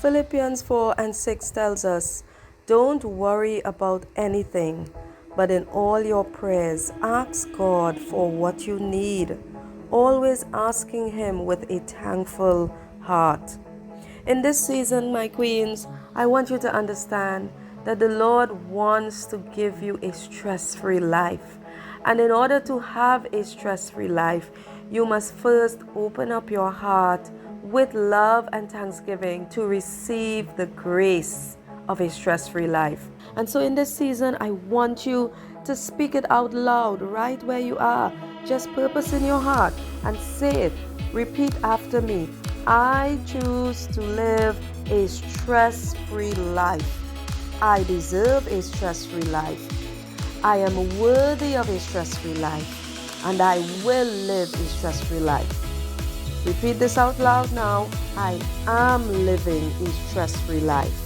Philippians 4:6 tells us, "Don't worry about anything, but in all your prayers, ask God for what you need, always asking Him with a thankful heart." In this season, my queens, I want you to understand that the Lord wants to give you a stress-free life. And in order to have a stress-free life, you must first open up your heart with love and thanksgiving to receive the grace of a stress-free life. And so in this season, I want you to speak it out loud right where you are. Just purpose in your heart and say it. Repeat after me. I choose to live a stress-free life. I deserve a stress-free life. I am worthy of a stress-free life, and I will live a stress-free life. Repeat this out loud now. I am living a stress-free life.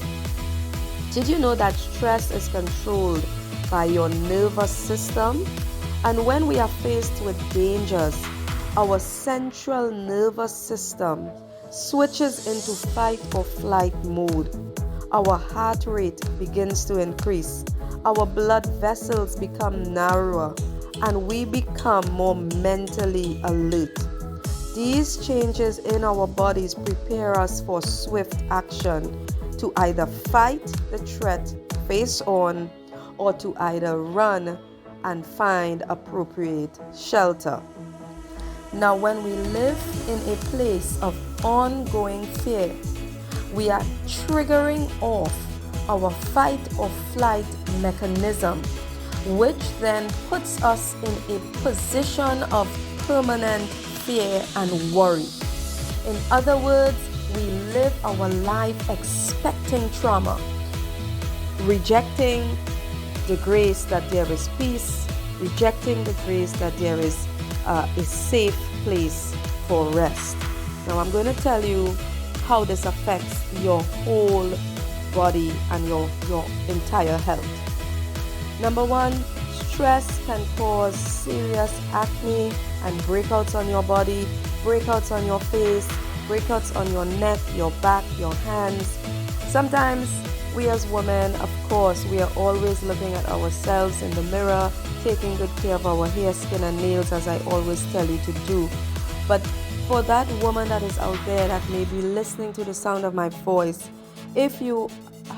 Did you know that stress is controlled by your nervous system? And when we are faced with dangers, our central nervous system switches into fight or flight mode. Our heart rate begins to increase. Our blood vessels become narrower, and we become more mentally alert. These changes in our bodies prepare us for swift action to either fight the threat face on or to either run and find appropriate shelter. Now, when we live in a place of ongoing fear, we are triggering off our fight or flight mechanism, which then puts us in a position of permanent fear and worry. In other words, we live our life expecting trauma, rejecting the grace that there is peace, rejecting the grace that there is a safe place for rest. Now I'm going to tell you how this affects your whole body and your entire health. Number one, stress can cause serious acne and breakouts on your body, breakouts on your face, breakouts on your neck, your back, your hands. Sometimes we as women, of course, we are always looking at ourselves in the mirror, taking good care of our hair, skin, and nails, as I always tell you to do. But for that woman that is out there that may be listening to the sound of my voice, if you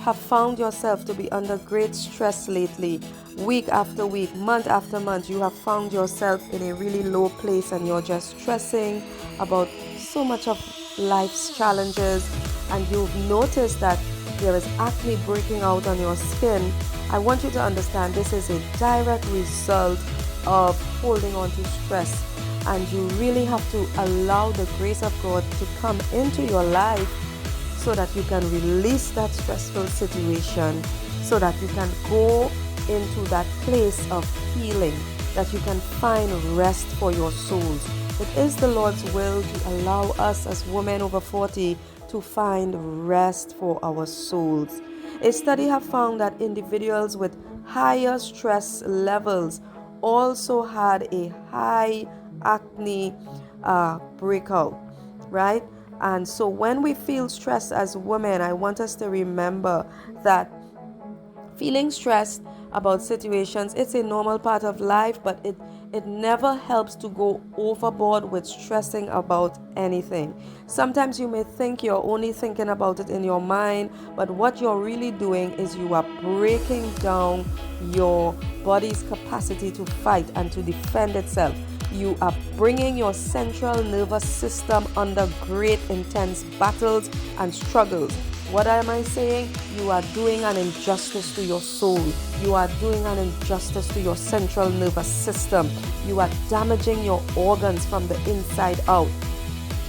have found yourself to be under great stress lately, week after week, month after month, you have found yourself in a really low place and you're just stressing about so much of life's challenges, and you've noticed that there is acne breaking out on your skin, I want you to understand this is a direct result of holding on to stress, and you really have to allow the grace of God to come into your life so that you can release that stressful situation, so that you can go into that place of healing, that you can find rest for your souls. It is the Lord's will to allow us as women over 40 to find rest for our souls. A study have found that individuals with higher stress levels also had a high acne breakout, right? And so when we feel stressed as women, I want us to remember that feeling stressed about situations, it's a normal part of life, but it never helps to go overboard with stressing about anything. Sometimes you may think you're only thinking about it in your mind, but what you're really doing is you are breaking down your body's capacity to fight and to defend itself. You are bringing your central nervous system under great intense battles and struggles. What am I saying? You are doing an injustice to your soul. You are doing an injustice to your central nervous system. You are damaging your organs from the inside out.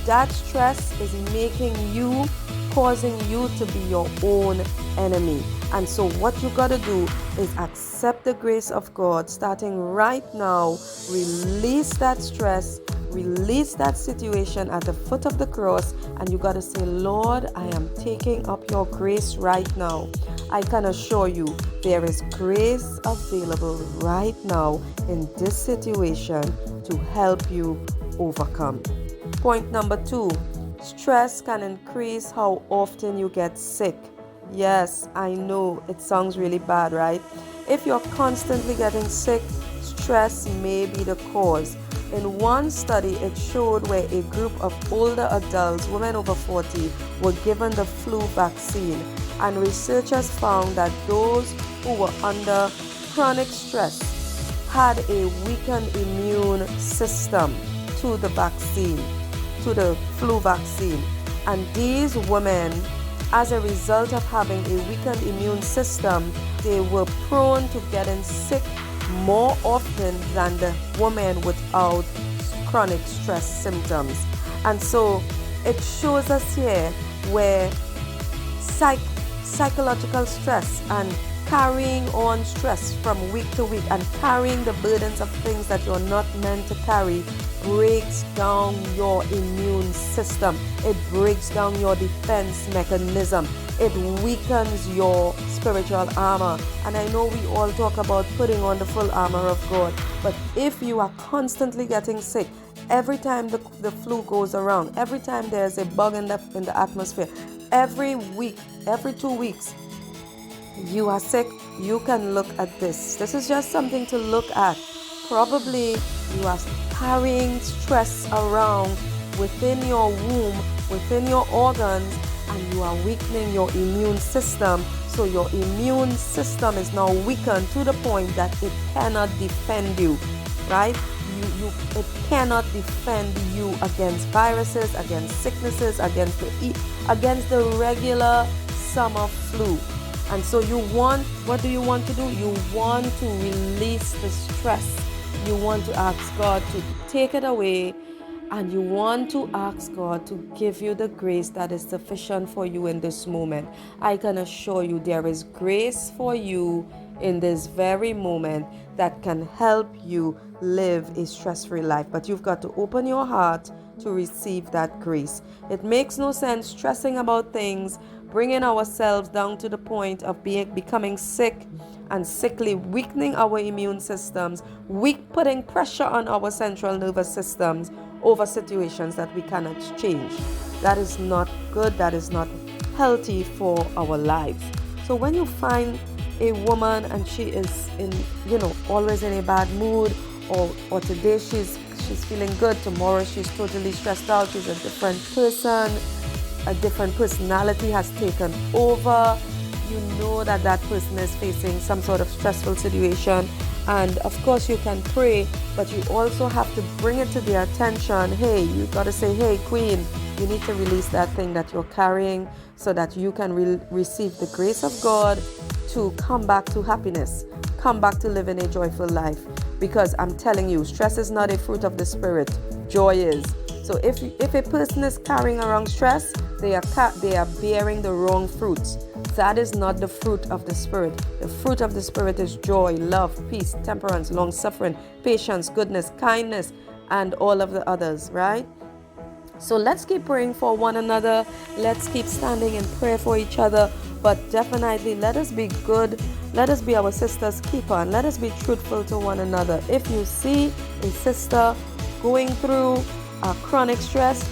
That stress is making you causing you to be your own enemy. And so what you got to do is accept the grace of God starting right now. Release that stress, release that situation at the foot of the cross, and you got to say, Lord, I am taking up your grace right now. I can assure you there is grace available right now in this situation to help you overcome. Point number 2, stress can increase how often you get sick. Yes, I know it sounds really bad, right? If you're constantly getting sick, stress may be the cause. In one study, it showed where a group of older adults, women over 40, were given the flu vaccine, and researchers found that those who were under chronic stress had a weakened immune system to the vaccine, to the flu vaccine. And these women, as a result of having a weakened immune system, they were prone to getting sick more often than the women without chronic stress symptoms. And so it shows us here where psychological stress and carrying on stress from week to week and carrying the burdens of things that you're not meant to carry breaks down your immune system. It breaks down your defense mechanism. It weakens your spiritual armor. And I know we all talk about putting on the full armor of God, but if you are constantly getting sick, every time the flu goes around, every time there's a bug in the atmosphere, every week, every 2 weeks, you are sick, you can look at this. This is just something to look at. Probably you are carrying stress around within your womb, within your organs, and you are weakening your immune system. So your immune system is now weakened to the point that it cannot defend you, right? It cannot defend you against viruses, against sicknesses, against the regular summer flu. And so what do you want to do? You want to release the stress. You want to ask God to take it away, and you want to ask God to give you the grace that is sufficient for you in this moment. I can assure you there is grace for you in this very moment that can help you live a stress-free life. But you've got to open your heart to receive that grace. It makes no sense stressing about things, bringing ourselves down to the point of becoming sick and sickly, weakening our immune systems, putting pressure on our central nervous systems over situations that we cannot change. That is not good. That is not healthy for our lives. So when you find a woman and she is always in a bad mood, or today she's feeling good, tomorrow she's totally stressed out, she's a different person, a different personality has taken over, you know that person is facing some sort of stressful situation. And of course you can pray, but you also have to bring it to their attention. Hey, you got to say, hey queen, you need to release that thing that you're carrying so that you can receive the grace of God to come back to happiness, come back to living a joyful life. Because I'm telling you, stress is not a fruit of the spirit, joy is. So if a person is carrying around stress, they are bearing the wrong fruits. That is not the fruit of the Spirit. The fruit of the Spirit is joy, love, peace, temperance, long-suffering, patience, goodness, kindness, and all of the others, right? So let's keep praying for one another. Let's keep standing in prayer for each other. But definitely let us be good. Let us be our sister's keeper, and let us be truthful to one another. If you see a sister going through chronic stress,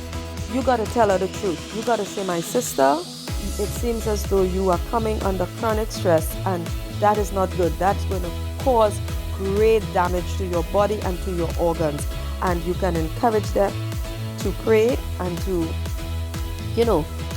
you got to tell her the truth. You got to say, my sister, it seems as though you are coming under chronic stress, and that is not good. That's going to cause great damage to your body and to your organs. And you can encourage them to pray and to,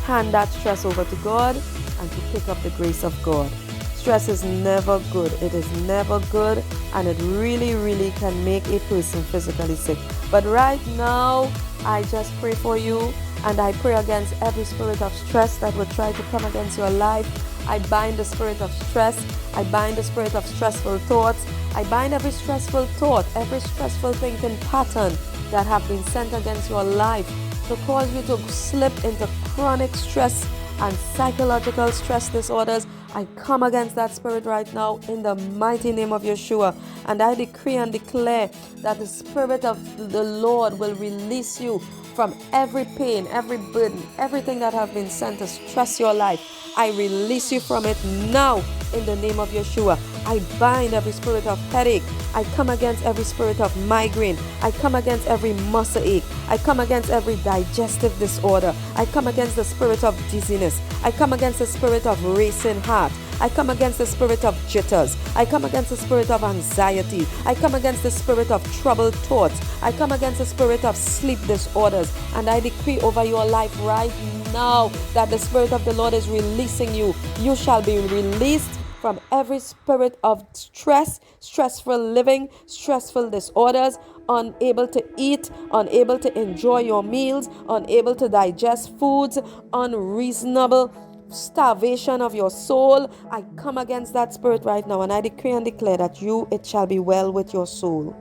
hand that stress over to God and to pick up the grace of God. Stress is never good. It is never good, and it really, really can make a person physically sick. But right now, I just pray for you, and I pray against every spirit of stress that would try to come against your life. I bind the spirit of stress. I bind the spirit of stressful thoughts. I bind every stressful thought, every stressful thinking pattern that have been sent against your life to cause you to slip into chronic stress and psychological stress disorders. I come against that spirit right now in the mighty name of Yeshua. And I decree and declare that the Spirit of the Lord will release you from every pain, every burden, everything that have been sent to stress your life. I release you from it now in the name of Yeshua. I bind every spirit of headache. I come against every spirit of migraine. I come against every muscle ache. I come against every digestive disorder. I come against the spirit of dizziness. I come against the spirit of racing heart. I come against the spirit of jitters. I come against the spirit of anxiety. I come against the spirit of troubled thoughts. I come against the spirit of sleep disorders. And I decree over your life right now that the Spirit of the Lord is releasing you. You shall be released from every spirit of stress, stressful living, stressful disorders, unable to eat, unable to enjoy your meals, unable to digest foods, unreasonable starvation of your soul. I come against that spirit right now, and I decree and declare that it shall be well with your soul.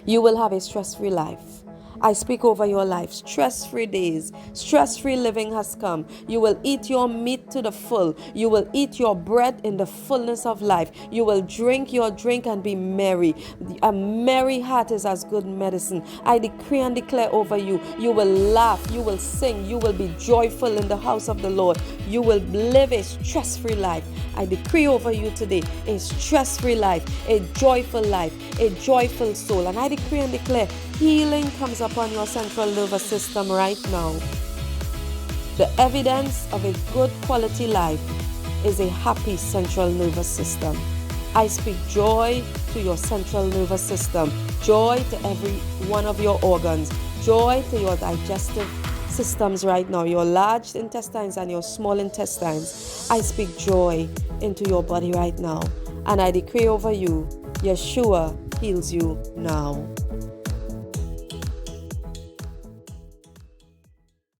You will have a stress-free life. I speak over your life. Stress-free days, stress-free living has come. You will eat your meat to the full. You will eat your bread in the fullness of life. You will drink your drink and be merry. A merry heart is as good medicine. I decree and declare over you. You will laugh. You will sing. You will be joyful in the house of the Lord. You will live a stress-free life. I decree over you today a stress-free life, a joyful life, a joyful soul. And I decree and declare healing comes upon your central nervous system right now. The evidence of a good quality life is a happy central nervous system. I speak joy to your central nervous system, joy to every one of your organs, joy to your digestive systems right now, your large intestines and your small intestines. I speak joy into your body right now. And I decree over you, Yeshua heals you now.